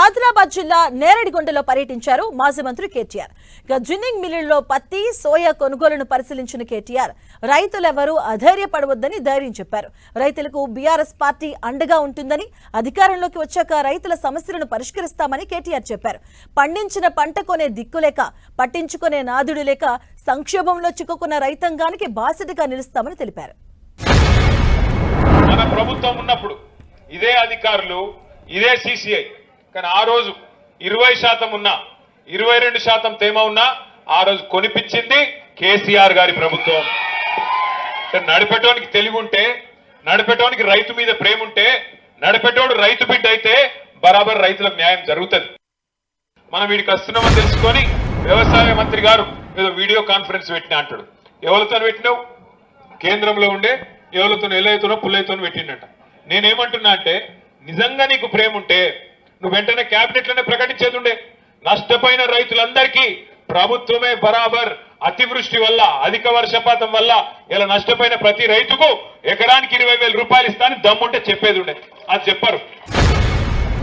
ఆదిలాబాద్ జిల్లా నేరడిగొండలో పర్యటించారు మాజీ మంత్రి కేటీఆర్. జిన్నింగ్ మిల్లుల్లో పత్తి, సోయా కొనుగోలును పరిశీలించిన కేటీఆర్ రైతులెవరూ అధైర్యపడవద్దని ధైర్యం చెప్పారు. రైతులకు బీఆర్ఎస్ పార్టీ అండగా ఉంటుందని, అధికారంలోకి వచ్చాక రైతుల సమస్యలను పరిష్కరిస్తామని కేటీఆర్ చెప్పారు. పండించిన పంట కొనే దిక్కులేక, పట్టించుకునే నాదుడు లేక సంక్షోభంలో చిక్కుకున్న రైతాంగానికి బాసటగా నిలుస్తామని తెలిపారు. మన ప్రభుత్వం ఉన్నప్పుడు ఇదే అధికారులు, ఇదే సీసీఐ, కానీ ఆ రోజు 20% ఉన్నా, 22% తేమ ఉన్నా ఆ రోజు కొనిపించింది కేసీఆర్ గారి ప్రభుత్వం. నడిపేటోనికి తెలివి ఉంటే, నడిపేటోనికి రైతు మీద ప్రేమ ఉంటే, నడిపేటోడు రైతు బిడ్డ అయితే బరాబర్ రైతులకు న్యాయం జరుగుతుంది. మనం వీడికి వస్తున్నామని తెలుసుకొని వ్యవసాయ మంత్రి గారు ఏదో వీడియో కాన్ఫరెన్స్ పెట్టినా అంటాడు. ఎవరితో పెట్టినావు? కేంద్రంలో ఉండే ఎవరితో, ఎల్లైతోనో పుల్లైతోనో పెట్టిండట. నేనేమంటున్నా అంటే, నిజంగా నీకు ప్రేమ ఉంటే నువ్వు వెంటనే క్యాబినెట్ లోనే ప్రకటించేది ఉండే. నష్టపోయిన రైతులందరికీ ప్రభుత్వమే బరాబర్ అతివృష్టి వల్ల, అధిక వర్షపాతం వల్ల ఇలా నష్టపోయిన ప్రతి రైతుకు ఎకరానికి 20,000 రూపాయలు ఇస్తానని దమ్ముంటే చెప్పేది ఉండే. అది చెప్పారు.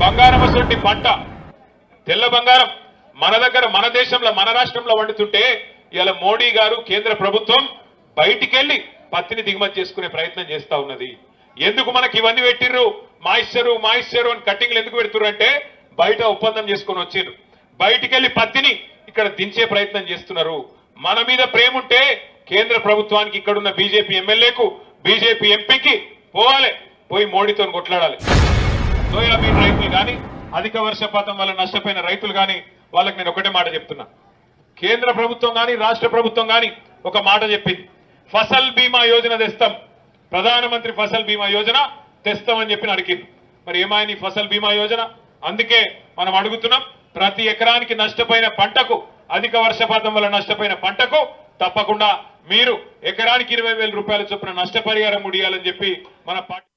బంగారం అసలు పంట, తెల్ల బంగారం మన దగ్గర, మన దేశంలో, మన రాష్ట్రంలో వండుతుంటే ఇలా మోడీ గారు, కేంద్ర ప్రభుత్వం బయటికెళ్లి పత్తిని దిగుమతి చేసుకునే ప్రయత్నం చేస్తా ఉన్నది. ఎందుకు మనకి ఇవన్నీ పెట్టిర్రు? మాయిశ్చరు అని కట్టింగ్లు ఎందుకు పెడుతుర్రు అంటే, బయట ఒప్పందం చేసుకుని వచ్చిర్రు. బయటికెళ్లి పత్తిని ఇక్కడ దించే ప్రయత్నం చేస్తున్నారు. మన మీద ప్రేమ ఉంటే కేంద్ర ప్రభుత్వానికి ఇక్కడున్న బీజేపీ ఎమ్మెల్యేకు, బీజేపీ ఎంపీకి పోవాలి, పోయి మోడీతో కొట్లాడాలి. సోయాబీన్ రైతులు కానీ, అధిక వర్షపాతం వల్ల నష్టపోయిన రైతులు కానీ, వాళ్ళకి నేను ఒకటే మాట చెప్తున్నా. కేంద్ర ప్రభుత్వం కానీ, రాష్ట్ర ప్రభుత్వం కానీ ఒక మాట చెప్పింది, ఫసల్ బీమా యోజన తెస్తాం, ప్రధానమంత్రి ఫసల్ బీమా యోజన తెస్తామని చెప్పి అడిగింది. మరి ఏమైంది ఫసల్ బీమా యోజన? అందుకే మనం అడుగుతున్నాం, ప్రతి ఎకరానికి నష్టపోయిన పంటకు, అధిక వర్షపాతం వల్ల నష్టపోయిన పంటకు తప్పకుండా మీరు ఎకరానికి 20,000 రూపాయల చొప్పున నష్టపరిహారం ముడియాలని చెప్పి మన పార్టీ